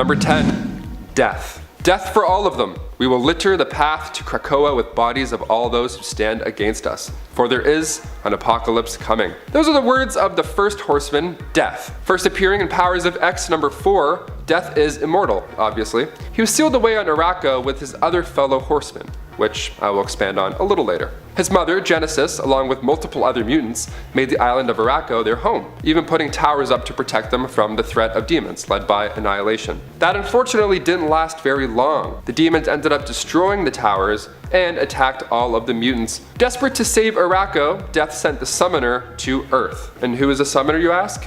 Number 10. Death. Death for all of them. We will litter the path to Krakoa with bodies of all those who stand against us, for there is an apocalypse coming. Those are the words of the first horseman, Death. First appearing in Powers of X number 4, Death is immortal, obviously. He was sealed away on Araco with his other fellow horsemen, which I will expand on a little later. His mother, Genesis, along with multiple other mutants, made the island of Araco their home, even putting towers up to protect them from the threat of demons, led by Annihilation. That unfortunately didn't last very long. The demons ended up destroying the towers and attacked all of the mutants. Desperate to save Araco, Death sent the Summoner to Earth. And who is a Summoner, you ask?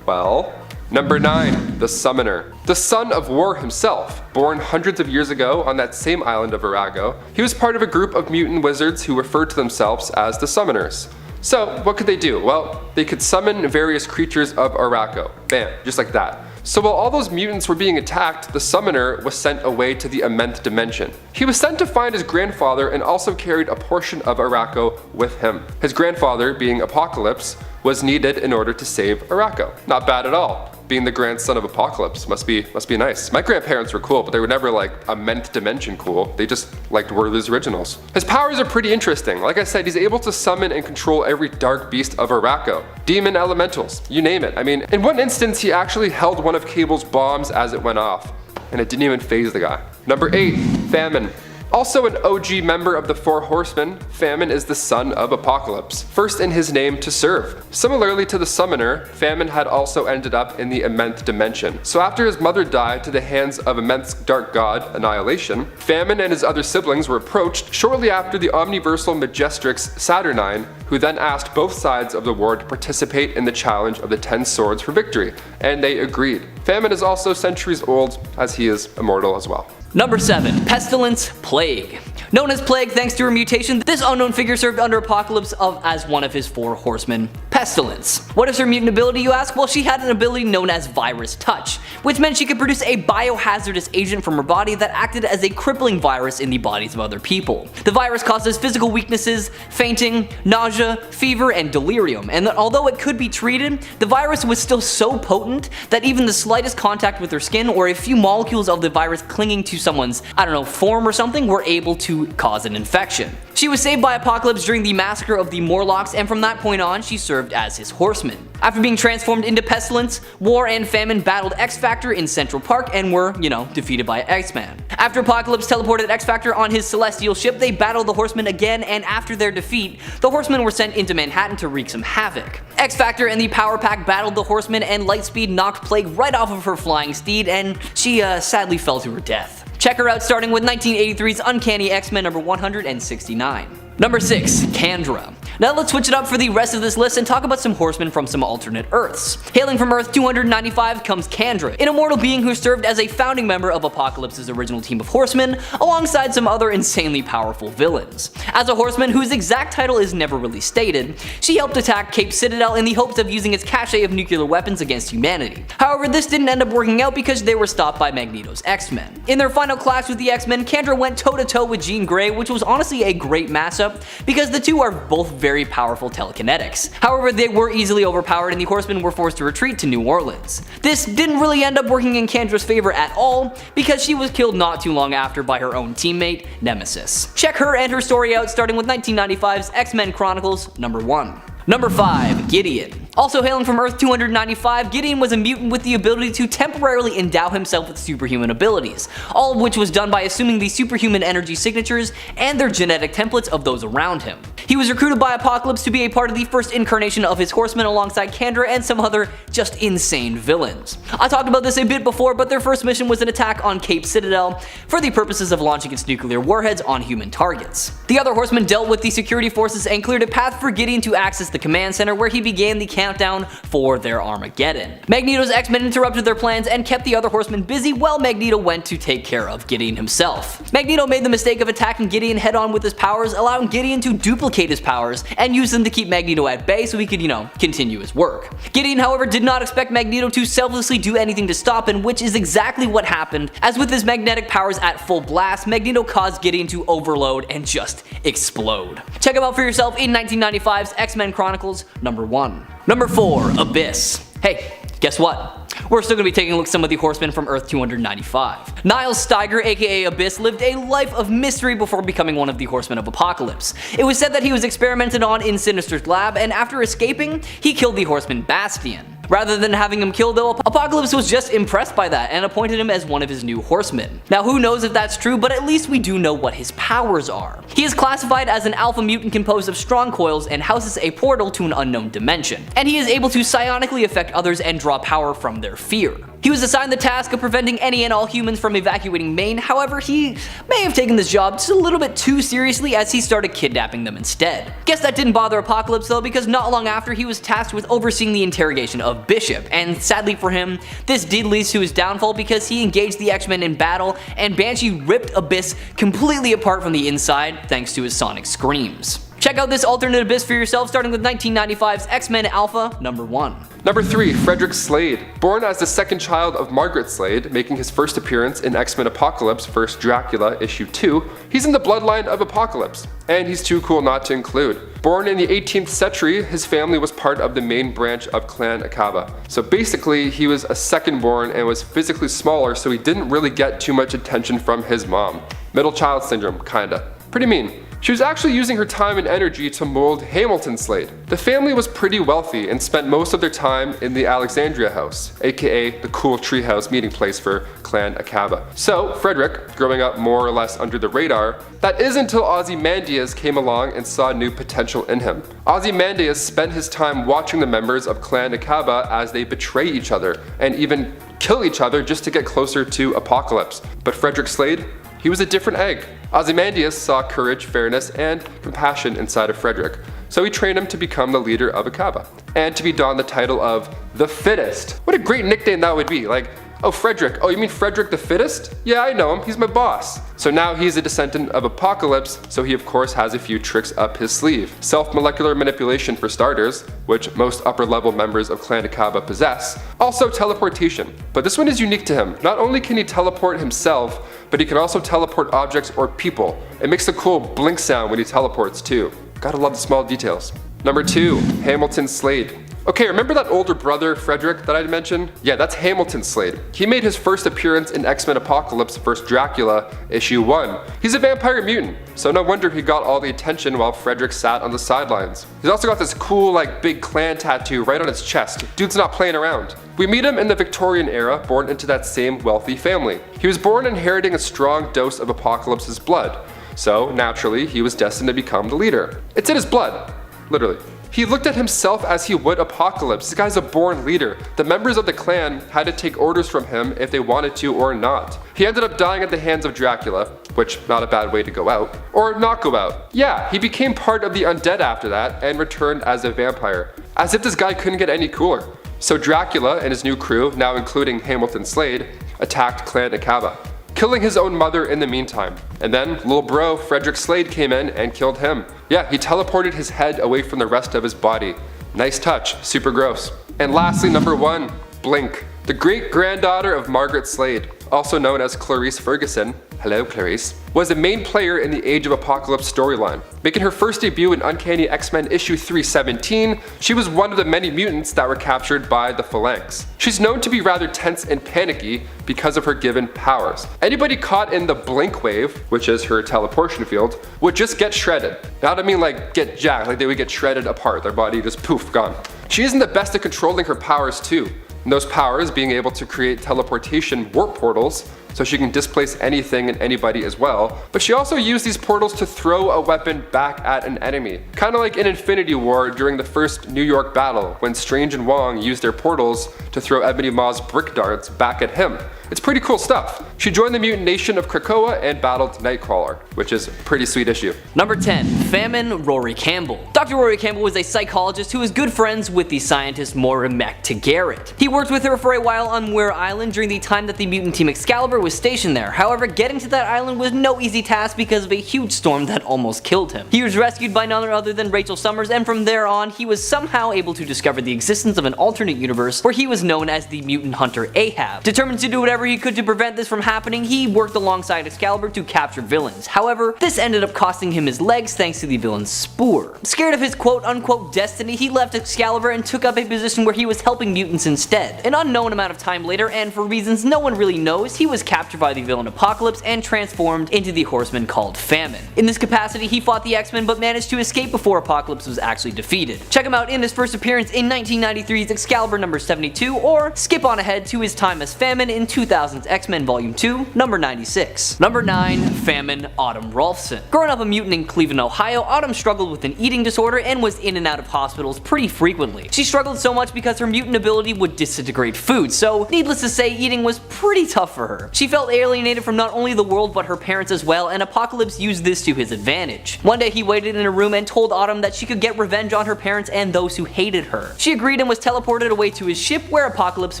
Well, Number 9. The Summoner. The son of War himself, born hundreds of years ago on that same island of Arago, he was part of a group of mutant wizards who referred to themselves as the Summoners. So what could they do? Well, they could summon various creatures of Araco. Bam, just like that. So while all those mutants were being attacked, the Summoner was sent away to the Immense Dimension. He was sent to find his grandfather and also carried a portion of Araco with him. His grandfather, being Apocalypse, was needed in order to save Araco. Not bad at all. Being the grandson of Apocalypse must be nice. My grandparents were cool, but they were never like Immense Dimension cool. They just liked Werther's originals. His powers are pretty interesting. Like I said, he's able to summon and control every dark beast of Araco. Demon elementals, you name it. I mean, in one instance, he actually held one of Cable's bombs as it went off, and it didn't even faze the guy. Number 8. Famine. Also an OG member of the Four Horsemen, Famine is the son of Apocalypse, first in his name to serve. Similarly to the Summoner, Famine had also ended up in the Immense Dimension. So after his mother died to the hands of Immense Dark God, Annihilation, Famine and his other siblings were approached shortly after the Omniversal Majestrix Saturnine, who then asked both sides of the war to participate in the challenge of the 10 swords for victory, and they agreed. Famine is also centuries old, as he is immortal as well. Number 7. Pestilence Plague. Known as Plague thanks to her mutation, this unknown figure served under Apocalypse as one of his 4 horsemen, Pestilence. What is her mutant ability, you ask? Well, she had an ability known as Virus Touch, which meant she could produce a biohazardous agent from her body that acted as a crippling virus in the bodies of other people. The virus causes physical weaknesses, fainting, nausea, fever, and delirium, and that although it could be treated, the virus was still so potent that even the slightest contact with her skin or a few molecules of the virus clinging to someone's, form or something were able to cause an infection. She was saved by Apocalypse during the massacre of the Morlocks, and from that point on, she served as his horseman. After being transformed into Pestilence, War and Famine battled X-Factor in Central Park and were, defeated by X-Man. After Apocalypse teleported X-Factor on his celestial ship, they battled the Horsemen again, and after their defeat, the Horsemen were sent into Manhattan to wreak some havoc. X-Factor and the Power Pack battled the Horsemen, and Lightspeed knocked Plague right off of her flying steed, and she sadly fell to her death. Check her out starting with 1983's Uncanny X-Men number 169. Number 6. CANDRA. Now let's switch it up for the rest of this list and talk about some horsemen from some alternate Earths. Hailing from Earth 295 comes CANDRA, an immortal being who served as a founding member of Apocalypse's original team of horsemen, alongside some other insanely powerful villains. As a horseman whose exact title is never really stated, she helped attack Cape Citadel in the hopes of using its cache of nuclear weapons against humanity. However, this didn't end up working out because they were stopped by Magneto's X-Men. In their final clash with the X-Men, CANDRA went toe-to-toe with Jean Grey, which was honestly a great matchup because the two are both very powerful telekinetics. However, they were easily overpowered and the Horsemen were forced to retreat to New Orleans. This didn't really end up working in Candra's favor at all because she was killed not too long after by her own teammate, Nemesis. Check her and her story out starting with 1995's X-Men Chronicles number 1. Number 5. Gideon. Also hailing from Earth 295, Gideon was a mutant with the ability to temporarily endow himself with superhuman abilities, all of which was done by assuming the superhuman energy signatures and their genetic templates of those around him. He was recruited by Apocalypse to be a part of the first incarnation of his Horsemen alongside CANDRA and some other just insane villains. I talked about this a bit before, but their first mission was an attack on Cape Citadel for the purposes of launching its nuclear warheads on human targets. The other Horsemen dealt with the security forces and cleared a path for Gideon to access the command center where he began the countdown for their Armageddon. Magneto's X-Men interrupted their plans and kept the other Horsemen busy while Magneto went to take care of Gideon himself. Magneto made the mistake of attacking Gideon head-on with his powers, allowing Gideon to duplicate his powers and use them to keep Magneto at bay so he could, continue his work. Gideon, however, did not expect Magneto to selflessly do anything to stop him, which is exactly what happened, as with his magnetic powers at full blast, Magneto caused Gideon to overload and just explode. Check him out for yourself in 1995's X-Men Chronicles number 1. Number 4. Abyss. Hey, Guess what? We're still going to be taking a look at some of the Horsemen from Earth 295. Niles Steiger, aka Abyss, lived a life of mystery before becoming one of the Horsemen of Apocalypse. It was said that he was experimented on in Sinister's lab, and after escaping, he killed the Horseman Bastion. Rather than having him killed though, Apocalypse was just impressed by that and appointed him as one of his new Horsemen. Now who knows if that's true, but at least we do know what his powers are. He is classified as an alpha mutant composed of strong coils and houses a portal to an unknown dimension. And he is able to psionically affect others and draw power from their fear. He was assigned the task of preventing any and all humans from evacuating Maine, however he may have taken this job just a little bit too seriously as he started kidnapping them instead. Guess that didn't bother Apocalypse though, because not long after he was tasked with overseeing the interrogation of Bishop, and sadly for him, this did lead to his downfall because he engaged the X-Men in battle and Banshee ripped Abyss completely apart from the inside thanks to his sonic screams. Check out this alternate Abyss for yourself, starting with 1995's X-Men Alpha number 1. Number 3, Frederick Slade. Born as the second child of Margaret Slade, making his first appearance in X-Men Apocalypse vs. Dracula issue 2, he's in the bloodline of Apocalypse, and he's too cool not to include. Born in the 18th century, his family was part of the main branch of Clan Akaba. So basically, he was a second born and was physically smaller, so he didn't really get too much attention from his mom. Middle child syndrome, kinda. Pretty mean. She was actually using her time and energy to mold Hamilton Slade. The family was pretty wealthy and spent most of their time in the Alexandria House, aka the cool treehouse meeting place for Clan Akaba. So Frederick, growing up more or less under the radar, that is until Ozymandias came along and saw new potential in him. Ozymandias spent his time watching the members of Clan Akaba as they betray each other and even kill each other just to get closer to Apocalypse. But Frederick Slade? He was a different egg. Ozymandias saw courage, fairness, and compassion inside of Frederick, so he trained him to become the leader of Akaba, and to be donned the title of the Fittest. What a great nickname that would be, like, oh Frederick, oh you mean Frederick the Fittest? Yeah, I know him, he's my boss. So now he's a descendant of Apocalypse, so he of course has a few tricks up his sleeve. Self-molecular manipulation for starters, which most upper level members of Clan Akaba possess. Also teleportation, but this one is unique to him. Not only can he teleport himself, but he can also teleport objects or people. It makes a cool blink sound when he teleports too. Gotta love the small details. Number 2, Hamilton Slade. Okay, remember that older brother, Frederick, that I mentioned? Yeah, that's Hamilton Slade. He made his first appearance in X-Men Apocalypse vs. Dracula, issue 1. He's a vampire mutant, so no wonder he got all the attention while Frederick sat on the sidelines. He's also got this cool, like, big clan tattoo right on his chest. Dude's not playing around. We meet him in the Victorian era, born into that same wealthy family. He was born inheriting a strong dose of Apocalypse's blood, so naturally, he was destined to become the leader. It's in his blood, literally. He looked at himself as he would Apocalypse. This guy's a born leader. The members of the clan had to take orders from him if they wanted to or not. He ended up dying at the hands of Dracula, which not a bad way to go out, or not go out. Yeah, he became part of the undead after that and returned as a vampire. As if this guy couldn't get any cooler. So Dracula and his new crew, now including Hamilton Slade, attacked Clan Akaba, killing his own mother in the meantime. And then little bro Frederick Slade came in and killed him. Yeah, he teleported his head away from the rest of his body. Nice touch, super gross. And lastly, number 1, Blink. The great granddaughter of Margaret Slade, also known as Clarice Ferguson, hello Clarice, was a main player in the Age of Apocalypse storyline. Making her first debut in Uncanny X-Men issue 317, she was one of the many mutants that were captured by the Phalanx. She's known to be rather tense and panicky because of her given powers. Anybody caught in the Blink wave, which is her teleportation field, would just get shredded. Now I don't mean like get jacked, like they would get shredded apart, their body just poof, gone. She isn't the best at controlling her powers too. And those powers being able to create teleportation warp portals, so she can displace anything and anybody as well, but she also used these portals to throw a weapon back at an enemy. Kinda like in Infinity War during the first New York battle, when Strange and Wong used their portals to throw Ebony Maw's brick darts back at him. It's pretty cool stuff. She joined the mutant nation of Krakoa and battled Nightcrawler, which is a pretty sweet issue. Number 10, Famine Rory Campbell. Dr. Rory Campbell was a psychologist who was good friends with the scientist Moira McTaggart. He worked with her for a while on Muir Island during the time that the mutant team Excalibur was stationed there. However, getting to that island was no easy task because of a huge storm that almost killed him. He was rescued by none other than Rachel Summers, and from there on, he was somehow able to discover the existence of an alternate universe where he was known as the mutant hunter Ahab. Determined to do whatever he could to prevent this from happening, he worked alongside Excalibur to capture villains. However, this ended up costing him his legs thanks to the villain's spore. Scared of his quote-unquote destiny, he left Excalibur and took up a position where he was helping mutants instead. dead. An unknown amount of time later, and for reasons no one really knows, he was captured by the villain Apocalypse and transformed into the Horseman called Famine. In this capacity, he fought the X-Men but managed to escape before Apocalypse was actually defeated. Check him out in his first appearance in 1993's Excalibur number 72, or skip on ahead to his time as Famine in 2000's X-Men Volume 2, number 96. Number 9. Famine Autumn Rolfson. Growing up a mutant in Cleveland, Ohio, Autumn struggled with an eating disorder and was in and out of hospitals pretty frequently. She struggled so much because her mutant ability would disintegrate food, so needless to say, eating was pretty tough for her. She felt alienated from not only the world but her parents as well, and Apocalypse used this to his advantage. One day he waited in a room and told Autumn that she could get revenge on her parents and those who hated her. She agreed and was teleported away to his ship, where Apocalypse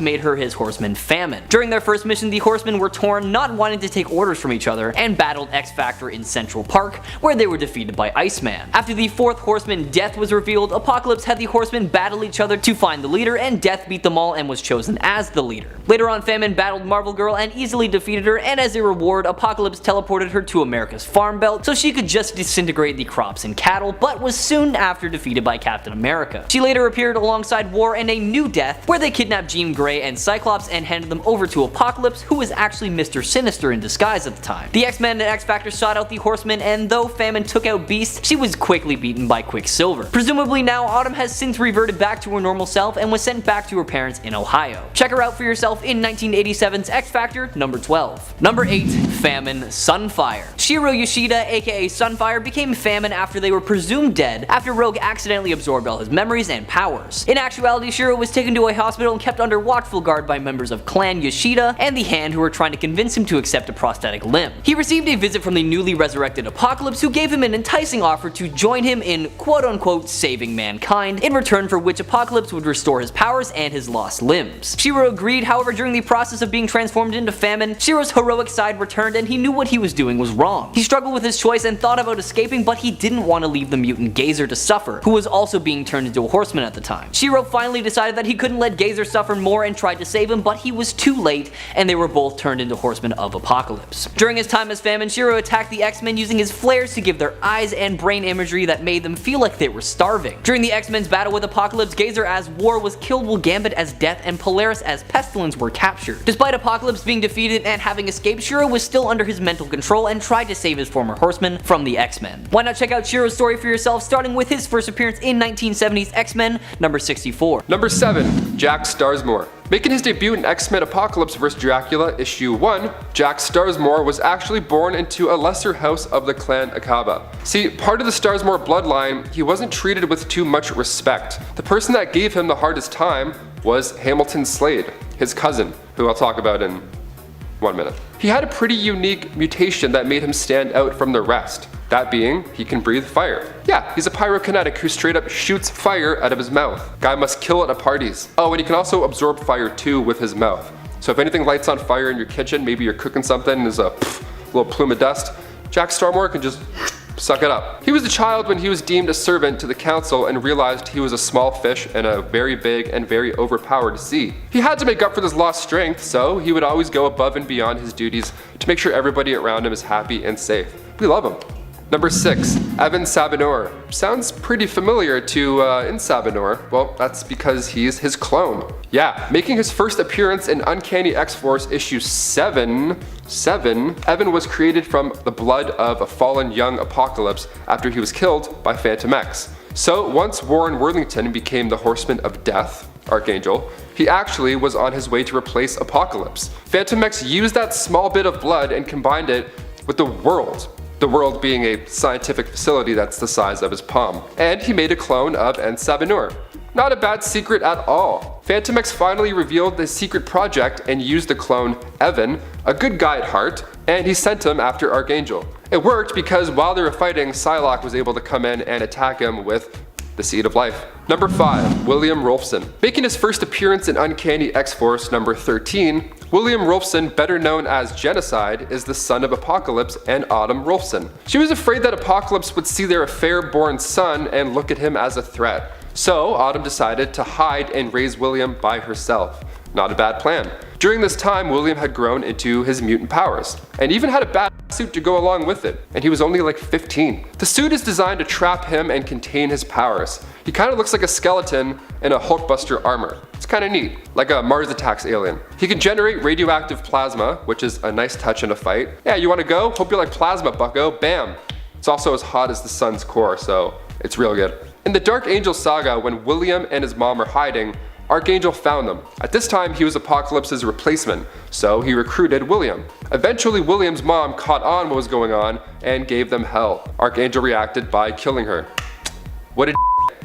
made her his Horseman Famine. During their first mission, the Horsemen were torn, not wanting to take orders from each other, and battled X-Factor in Central Park, where they were defeated by Iceman. After the fourth Horseman, Death, was revealed, Apocalypse had the Horsemen battle each other to find the leader, and Death beat them all and was chosen as the leader. Later on, Famine battled Marvel Girl and easily defeated her, and as a reward, Apocalypse teleported her to America's Farm Belt so she could just disintegrate the crops and cattle, but was soon after defeated by Captain America. She later appeared alongside War and a new Death, where they kidnapped Jean Grey and Cyclops and handed them over to Apocalypse, who was actually Mr. Sinister in disguise at the time. The X-Men and X-Factor sought out the Horsemen, and though Famine took out Beast, she was quickly beaten by Quicksilver. Presumably now, Autumn has since reverted back to her normal self and was sent back to her parents in Ohio. Check her out for yourself in 1987's X-Factor number 12. Number 8. Famine Sunfire. Shiro Yoshida, aka Sunfire, became Famine after they were presumed dead after Rogue accidentally absorbed all his memories and powers. In actuality, Shiro was taken to a hospital and kept under watchful guard by members of Clan Yoshida and the Hand, who were trying to convince him to accept a prosthetic limb. He received a visit from the newly resurrected Apocalypse, who gave him an enticing offer to join him in quote-unquote saving mankind, in return for which Apocalypse would restore his powers and his lost limbs. Shiro agreed. However, during the process of being transformed into Famine, Shiro's heroic side returned and he knew what he was doing was wrong. He struggled with his choice and thought about escaping, but he didn't want to leave the mutant Gazer to suffer, who was also being turned into a Horseman at the time. Shiro finally decided that he couldn't let Gazer suffer more and tried to save him, but he was too late and they were both turned into Horsemen of Apocalypse. During his time as Famine, Shiro attacked the X-Men using his flares to give their eyes and brain imagery that made them feel like they were starving. During the X-Men's battle with Apocalypse, Gazer as War was killed while Gambit as Death and Polaris as Pestilence were captured. Despite Apocalypse being defeated and having escaped, Shiro was still under his mental control and tried to save his former Horsemen from the X-Men. Why not check out Shiro's story for yourself, starting with his first appearance in 1970's X-Men number 64. Number 7. Jack Starsmore. Making his debut in X-Men Apocalypse vs. Dracula issue 1, Jack Starsmore was actually born into a lesser house of the clan Akaba. See, part of the Starsmore bloodline, he wasn't treated with too much respect. The person that gave him the hardest time was Hamilton Slade, his cousin, who I'll talk about in 1 minute. He had a pretty unique mutation that made him stand out from the rest. That being, he can breathe fire. Yeah, he's a pyrokinetic who straight up shoots fire out of his mouth. Guy must kill it at parties. Oh, and he can also absorb fire too with his mouth. So if anything lights on fire in your kitchen, maybe you're cooking something and there's a little plume of dust, Jack Starsmore can just suck it up. He was a child when he was deemed a servant to the council and realized he was a small fish in a very big and very overpowered sea. He had to make up for this lost strength, so he would always go above and beyond his duties to make sure everybody around him is happy and safe. We love him. Number 6. Evan SABAHNUR. Sounds pretty familiar to in SABAHNUR. Well, that's because he's his clone. Yeah, making his first appearance in Uncanny X-Force issue 7, Evan was created from the blood of a fallen young Apocalypse after he was killed by Phantom X. So once Warren Worthington became the Horseman of Death, Archangel, he actually was on his way to replace Apocalypse. Phantom X used that small bit of blood and combined it with the world. The world being a scientific facility that's the size of his palm. And he made a clone of SABAHNUR. Not a bad secret at all. Phantom X finally revealed the secret project and used the clone Evan, a good guy at heart, and he sent him after Archangel. It worked because while they were fighting, Psylocke was able to come in and attack him with the Seed of Life. Number 5. William Rolfson. Making his first appearance in Uncanny X-Force number 13, William Rolfson, better known as Genocide, is the son of Apocalypse and Autumn Rolfson. She was afraid that Apocalypse would see their affair-born son and look at him as a threat. So Autumn decided to hide and raise William by herself. Not a bad plan. During this time, William had grown into his mutant powers, and even had a badass suit to go along with it, and he was only like 15. The suit is designed to trap him and contain his powers. He kind of looks like a skeleton in a Hulkbuster armor. It's kind of neat, like a Mars Attacks alien. He can generate radioactive plasma, which is a nice touch in a fight. Yeah, you want to go? Hope you like plasma, bucko. Bam! It's also as hot as the sun's core, so it's real good. In the Dark Angel saga, when William and his mom are hiding, Archangel found them. At this time, he was Apocalypse's replacement, so he recruited William. Eventually, William's mom caught on what was going on and gave them hell. Archangel reacted by killing her. What a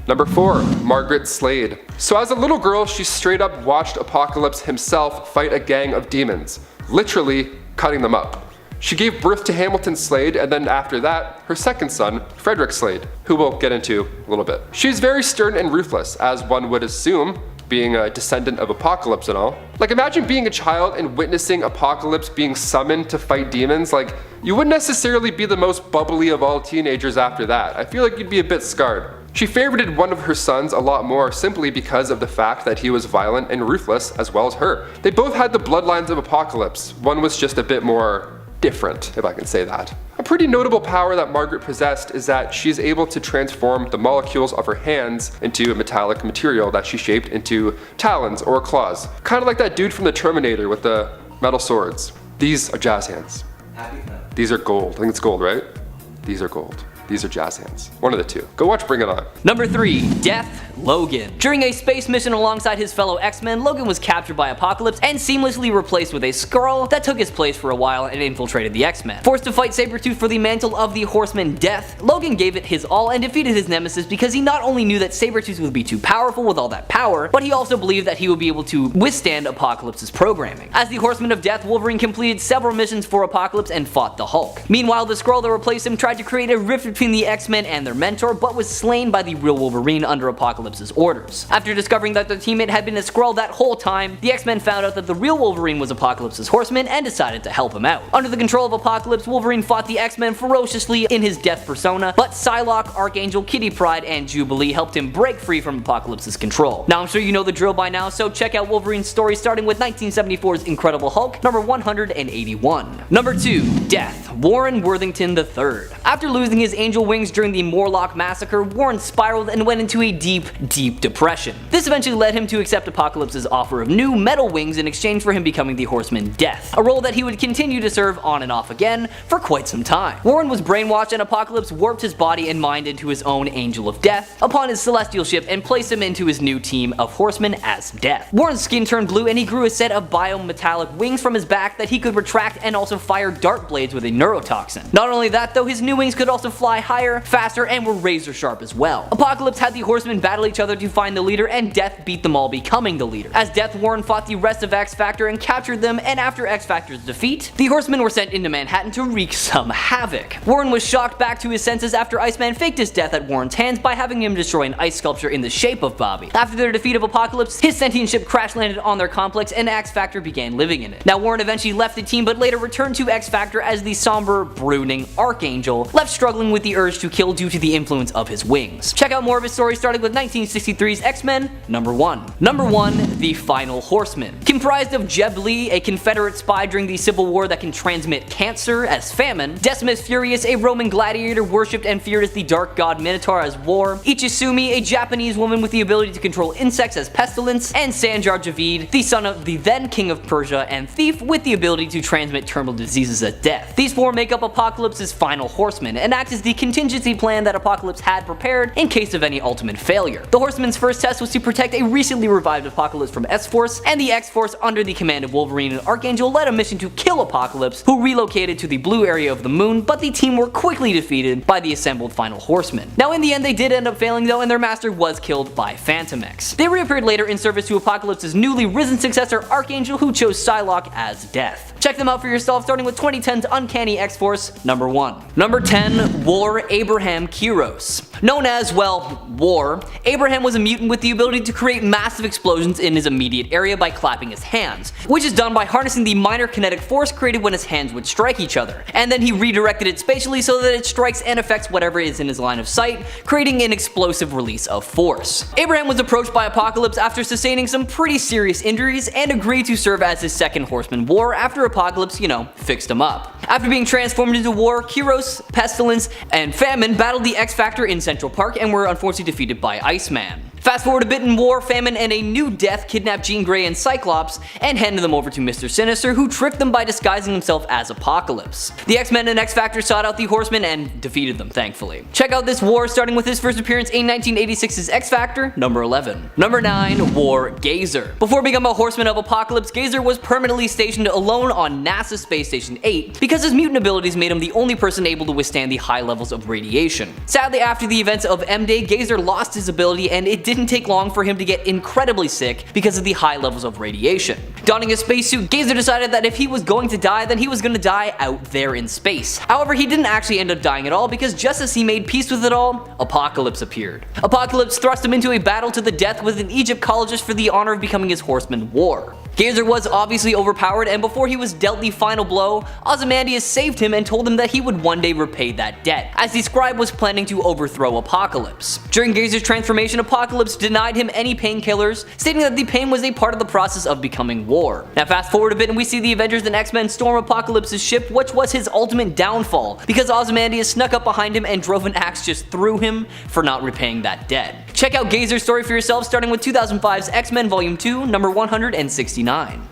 Number 4, Margaret Slade. So as a little girl, she straight up watched Apocalypse himself fight a gang of demons, literally cutting them up. She gave birth to Hamilton Slade, and then after that, her second son, Frederick Slade, who we'll get into a little bit. She's very stern and ruthless, as one would assume, being a descendant of Apocalypse and all. Like, imagine being a child and witnessing Apocalypse being summoned to fight demons. Like, you wouldn't necessarily be the most bubbly of all teenagers after that. I feel like you'd be a bit scarred. She favorited one of her sons a lot more simply because of the fact that he was violent and ruthless as well as her. They both had the bloodlines of Apocalypse. One was just a bit more different, if I can say that. A pretty notable power that Margaret possessed is that she's able to transform the molecules of her hands into a metallic material that she shaped into talons or claws. Kind of like that dude from the Terminator with the metal swords. These are jazz hands. These are gold. I think it's gold, right? These are gold. These are jazz hands. One of the two. Go watch Bring It On. Number 3, Death Logan. During a space mission alongside his fellow X-Men, Logan was captured by Apocalypse and seamlessly replaced with a Skrull that took his place for a while and infiltrated the X-Men. Forced to fight Sabretooth for the mantle of the Horseman Death, Logan gave it his all and defeated his nemesis because he not only knew that Sabretooth would be too powerful with all that power, but he also believed that he would be able to withstand Apocalypse's programming. As the Horseman of Death, Wolverine completed several missions for Apocalypse and fought the Hulk. Meanwhile, the Skrull that replaced him tried to create a rift between the X-Men and their mentor, but was slain by the real Wolverine under Apocalypse's orders. After discovering that their teammate had been a Skrull that whole time, the X-Men found out that the real Wolverine was Apocalypse's Horseman and decided to help him out. Under the control of Apocalypse, Wolverine fought the X-Men ferociously in his death persona, but Psylocke, Archangel, Kitty Pryde, and Jubilee helped him break free from Apocalypse's control. Now I'm sure you know the drill by now, so check out Wolverine's story starting with 1974's Incredible Hulk, number 181. Number 2, Death, Warren Worthington III. After losing his angel wings during the Morlock Massacre, Warren spiraled and went into a deep depression. This eventually led him to accept Apocalypse's offer of new metal wings in exchange for him becoming the Horseman Death, a role that he would continue to serve on and off again for quite some time. Warren was brainwashed and Apocalypse warped his body and mind into his own Angel of Death upon his celestial ship and placed him into his new team of Horsemen as Death. Warren's skin turned blue and he grew a set of biometallic wings from his back that he could retract and also fire dart blades with a neurotoxin. Not only that though, his new wings could also fly higher, faster, and were razor sharp as well. Apocalypse had the Horsemen battle each other to find the leader, and Death beat them all, becoming the leader. As Death, Warren fought the rest of X Factor and captured them, and after X Factor's defeat, the Horsemen were sent into Manhattan to wreak some havoc. Warren was shocked back to his senses after Iceman faked his death at Warren's hands by having him destroy an ice sculpture in the shape of Bobby. After their defeat of Apocalypse, his sentient ship crash landed on their complex and X Factor began living in it. Now Warren eventually left the team but later returned to X Factor as the somber, brooding Archangel, left struggling with the urge to kill due to the influence of his wings. Check out more of his story starting with 1963's X-Men number 1. Number 1, The Final Horseman. Comprised of Jeb Lee, a Confederate spy during the Civil War that can transmit cancer as Famine, Decimus Furious, a Roman gladiator worshipped and feared as the dark god Minotaur as War, Ichizumi, a Japanese woman with the ability to control insects as Pestilence, and Sanjar Javid, the son of the then King of Persia and thief with the ability to transmit terminal diseases as Death. These 4 make up Apocalypse's Final Horseman and act as the contingency plan that Apocalypse had prepared in case of any ultimate failure. The Horseman's first test was to protect a recently revived Apocalypse from S-Force, and the X-Force under the command of Wolverine and Archangel led a mission to kill Apocalypse, who relocated to the blue area of the moon, but the team were quickly defeated by the assembled Final Horsemen. Now in the end they did end up failing though, and their master was killed by Phantom X. They reappeared later in service to Apocalypse's newly risen successor Archangel, who chose Psylocke as Death. Check them out for yourself starting with 2010's Uncanny X-Force number 1. Number 10, War Abraham Kiros. Known as, well, War, Abraham was a mutant with the ability to create massive explosions in his immediate area by clapping his hands, which is done by harnessing the minor kinetic force created when his hands would strike each other, and then he redirected it spatially so that it strikes and affects whatever is in his line of sight, creating an explosive release of force. Abraham was approached by Apocalypse after sustaining some pretty serious injuries and agreed to serve as his second Horseman War after Apocalypse, fixed him up. After being transformed into war, Kyros, Pestilence, and Famine battled the X-Factor in Central Park and were unfortunately defeated by Iceman. Fast forward a bit in war, Famine and a new Death kidnapped Jean Grey and Cyclops and handed them over to Mr. Sinister, who tricked them by disguising himself as Apocalypse. The X-Men and X-Factor sought out the Horsemen and defeated them, thankfully. Check out this war, starting with his first appearance in 1986's X-Factor, number 11. Number 9, War Gazer. Before becoming a Horseman of Apocalypse, Gazer was permanently stationed alone on NASA Space Station 8 because his mutant abilities made him the only person able to withstand the high levels of radiation. Sadly, after the events of M-Day, Gazer lost his ability, and it didn't take long for him to get incredibly sick because of the high levels of radiation. Donning his spacesuit, Gazer decided that if he was going to die, then he was going to die out there in space. However, he didn't actually end up dying at all because just as he made peace with it all, Apocalypse appeared. Apocalypse thrust him into a battle to the death with an Egyptologist for the honor of becoming his Horseman War. Gazer was obviously overpowered, and before he was dealt the final blow, Ozymandias saved him and told him that he would one day repay that debt, as the scribe was planning to overthrow Apocalypse. During Gazer's transformation, Apocalypse denied him any painkillers, stating that the pain was a part of the process of becoming war. Now fast forward a bit and we see the Avengers and X-Men storm Apocalypse's ship, which was his ultimate downfall, because Ozymandias snuck up behind him and drove an axe just through him for not repaying that debt. Check out Gazer's story for yourself, starting with 2005's X-Men Volume 2, number 169.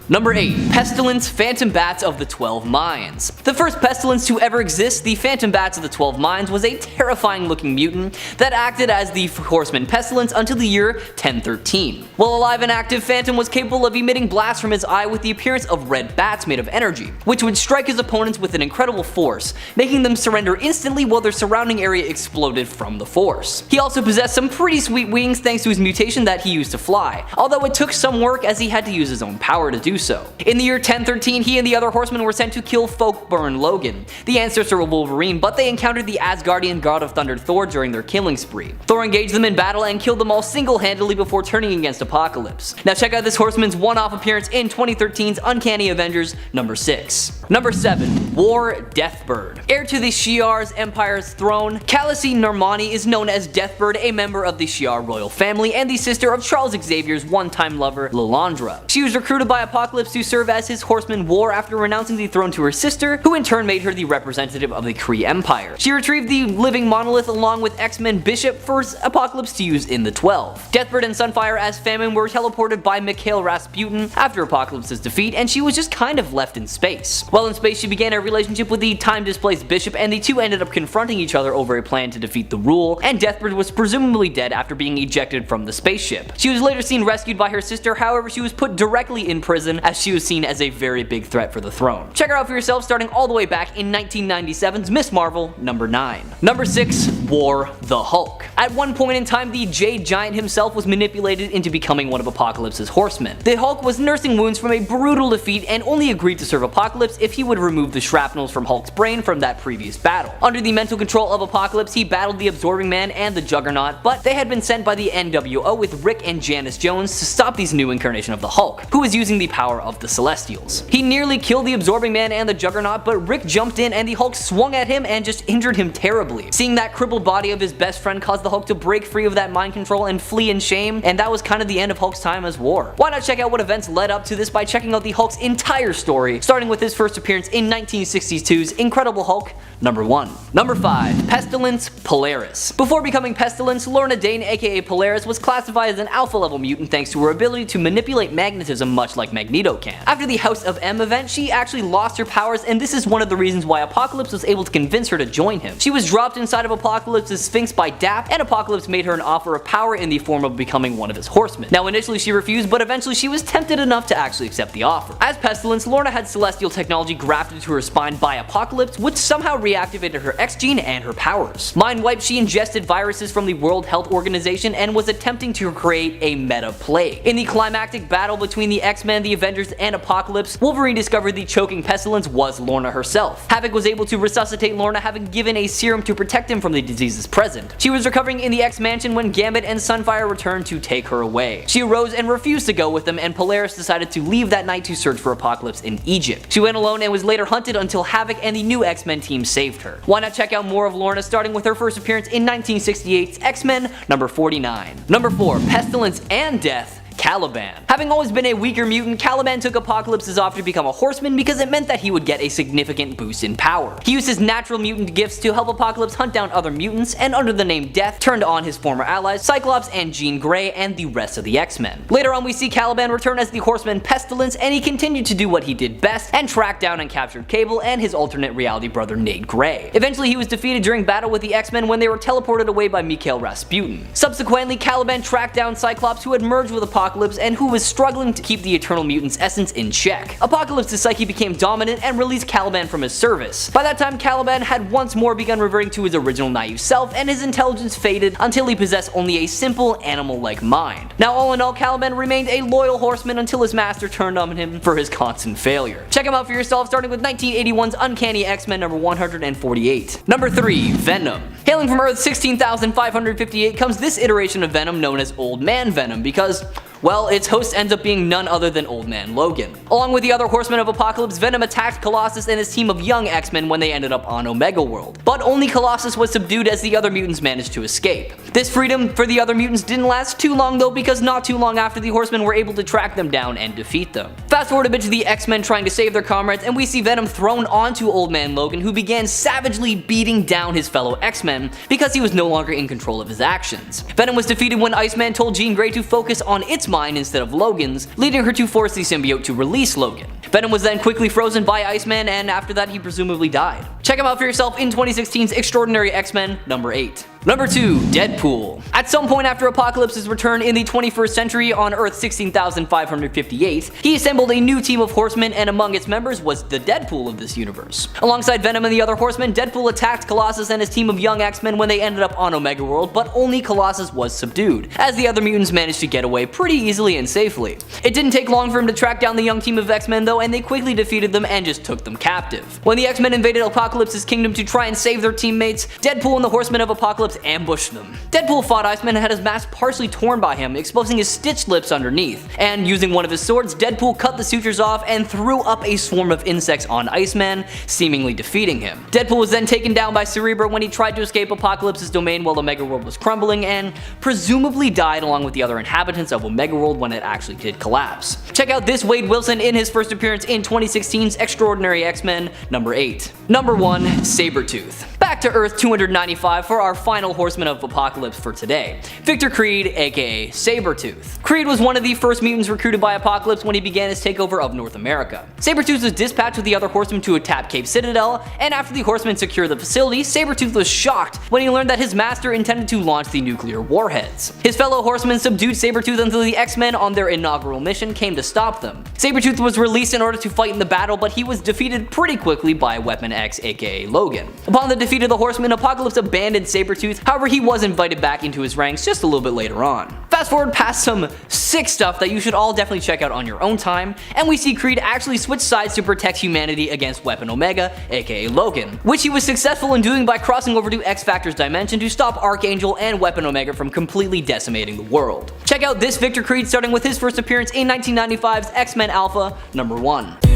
Number 8. Pestilence, Phantom Bats of the 12 Mines. The first Pestilence to ever exist, the Phantom Bats of the 12 Mines, was a terrifying looking mutant that acted as the Horseman Pestilence until the year 1013. While alive and active, Phantom was capable of emitting blasts from his eye with the appearance of red bats made of energy, which would strike his opponents with an incredible force, making them surrender instantly while their surrounding area exploded from the force. He also possessed some pretty sweet wings thanks to his mutation that he used to fly, although it took some work as he had to use his own power to do so. In the year 1013, he and the other Horsemen were sent to kill Folkburn Logan, the ancestor of Wolverine, but they encountered the Asgardian god of thunder Thor during their killing spree. Thor engaged them in battle and killed them all single-handedly before turning against Apocalypse. Now check out this Horseman's one-off appearance in 2013's Uncanny Avengers number 6. Number 7. War Deathbird. Heir to the Shi'ar's Empire's throne, Khaleesi Normani is known as Deathbird, a member of the Shi'ar royal family and the sister of Charles Xavier's one-time lover, Lilandra. She was recruited by Apocalypse to serve as his Horseman War after renouncing the throne to her sister, who in turn made her the representative of the Kree Empire. She retrieved the living monolith along with X-Men Bishop for Apocalypse to use in the 12. Deathbird and Sunfire as Famine were teleported by Mikhail Rasputin after Apocalypse's defeat, and she was just kind of left in space. While in space, she began a relationship with the time-displaced Bishop, and the two ended up confronting each other over a plan to defeat the Rule, and Deathbird was presumably dead after being ejected from the spaceship. She was later seen rescued by her sister, however she was put directly in prison as she was seen as a very big threat for the throne. Check her out for yourself, starting all the way back in 1997's Miss Marvel number 9. Number 6. War the Hulk. At one point in time, the Jade Giant himself was manipulated into becoming one of Apocalypse's Horsemen. The Hulk was nursing wounds from a brutal defeat and only agreed to serve Apocalypse if he would remove the shrapnels from Hulk's brain from that previous battle. Under the mental control of Apocalypse, he battled the Absorbing Man and the Juggernaut, but they had been sent by the NWO with Rick and Janice Jones to stop these new incarnation of the Hulk, who was using the power of the Celestials. He nearly killed the Absorbing Man and the Juggernaut, but Rick jumped in and the Hulk swung at him and just injured him terribly. Seeing that crippled body of his best friend caused the Hulk to break free of that mind control and flee in shame, and that was kind of the end of Hulk's time as War. Why not check out what events led up to this by checking out the Hulk's entire story, starting with his first appearance in 1962's Incredible Hulk number 1. Number 5. Pestilence Polaris. Before becoming Pestilence, Lorna Dane aka Polaris was classified as an alpha level mutant thanks to her ability to manipulate magnetism much like Magneto can. After the House of M event, she actually lost her powers, and this is one of the reasons why Apocalypse was able to convince her to join him. She was dropped inside of Apocalypse's Sphinx by Dap, and Apocalypse made her an offer of power in the form of becoming one of his Horsemen. Now initially she refused, but eventually she was tempted enough to actually accept the offer. As Pestilence, Lorna had celestial technology grafted to her spine by Apocalypse, which somehow reactivated her X gene and her powers. Mind wiped, she ingested viruses from the World Health Organization and was attempting to create a meta plague. In the climactic battle between the X-Men, the Avengers, and Apocalypse, Wolverine discovered the choking pestilence was Lorna herself. Havoc was able to resuscitate Lorna, having given a serum to protect him from the diseases present. She was recovering in the X-Mansion when Gambit and Sunfire returned to take her away. She arose and refused to go with them, and Polaris decided to leave that night to search for Apocalypse in Egypt. She went alone and was later hunted until Havoc and the new X-Men team saved her. Why not check out more of Lorna, starting with her first appearance in 1968's X-Men number 49. Number 4. Pestilence and Death, CALIBAN. Having always been a weaker mutant, CALIBAN took Apocalypse's offer to become a Horseman because it meant that he would get a significant boost in power. He used his natural mutant gifts to help Apocalypse hunt down other mutants, and under the name Death, turned on his former allies Cyclops and Jean Grey and the rest of the X-Men. Later on, we see CALIBAN return as the Horseman Pestilence, and he continued to do what he did best and track down and captured Cable and his alternate reality brother Nate Grey. Eventually, he was defeated during battle with the X-Men when they were teleported away by Mikhail Rasputin. Subsequently, CALIBAN tracked down Cyclops, who had merged with Apocalypse and who was struggling to keep the Eternal Mutant's essence in check. Apocalypse's psyche became dominant and released CALIBAN from his service. By that time, CALIBAN had once more begun reverting to his original naive self, and his intelligence faded until he possessed only a simple animal-like mind. Now, all in all, CALIBAN remained a loyal Horseman until his master turned on him for his constant failure. Check him out for yourself, starting with 1981's Uncanny X-Men number 148. Number 3. Venom. Hailing from Earth 16,558 comes this iteration of Venom known as Old Man Venom because, well, its host ends up being none other than Old Man Logan. Along with the other Horsemen of Apocalypse, Venom attacked Colossus and his team of young X-Men when they ended up on Omega World. But only Colossus was subdued as the other mutants managed to escape. This freedom for the other mutants didn't last too long though, because not too long after, the Horsemen were able to track them down and defeat them. Fast forward a bit to the X-Men trying to save their comrades, and we see Venom thrown onto Old Man Logan, who began savagely beating down his fellow X-Men because he was no longer in control of his actions. Venom was defeated when Iceman told Jean Grey to focus on its mind instead of Logan's, leading her to force the symbiote to release Logan. Venom was then quickly frozen by Iceman, and after that he presumably died. Check him out for yourself in 2016's Extraordinary X-Men number 8. Number 2. Deadpool. At some point after Apocalypse's return in the 21st century on Earth 16,558, he assembled a new team of Horsemen, and among its members was the Deadpool of this universe. Alongside Venom and the other Horsemen, Deadpool attacked Colossus and his team of young X-Men when they ended up on Omega World, but only Colossus was subdued, as the other mutants managed to get away pretty easily and safely. It didn't take long for him to track down the young team of X-Men though, and they quickly defeated them and just took them captive. When the X-Men invaded Apocalypse's kingdom to try and save their teammates, Deadpool and the Horsemen of Apocalypse ambushed them. Deadpool fought Iceman and had his mask partially torn by him, exposing his stitched lips underneath, and using one of his swords, Deadpool cut the sutures off and threw up a swarm of insects on Iceman, seemingly defeating him. Deadpool was then taken down by Cerebro when he tried to escape Apocalypse's domain while Omega World was crumbling, and presumably died along with the other inhabitants of Omega World when it actually did collapse. Check out this Wade Wilson in his first appearance in 2016's Extraordinary X-Men number 8. Number 1. Sabretooth. Back to Earth 295 for our final Horseman of Apocalypse for today, Victor Creed, aka Sabretooth. Creed was one of the first mutants recruited by Apocalypse when he began his takeover of North America. Sabretooth was dispatched with the other Horsemen to attack Cape Citadel, and after the Horsemen secured the facility, Sabretooth was shocked when he learned that his master intended to launch the nuclear warheads. His fellow Horsemen subdued Sabretooth until the X-Men on their inaugural mission came to stop them. Sabretooth was released in order to fight in the battle, but he was defeated pretty quickly by Weapon X, aka Logan. Upon the defeat of the Horsemen, Apocalypse abandoned Sabretooth, however he was invited back into his ranks just a little bit later on. Fast forward past some sick stuff that you should all definitely check out on your own time, and we see Creed actually switch sides to protect humanity against Weapon Omega, aka Logan, which he was successful in doing by crossing over to X-Factor's dimension to stop Archangel and Weapon Omega from completely decimating the world. Check out this Victor Creed starting with his first appearance in 1995's X-Men Alpha number 1.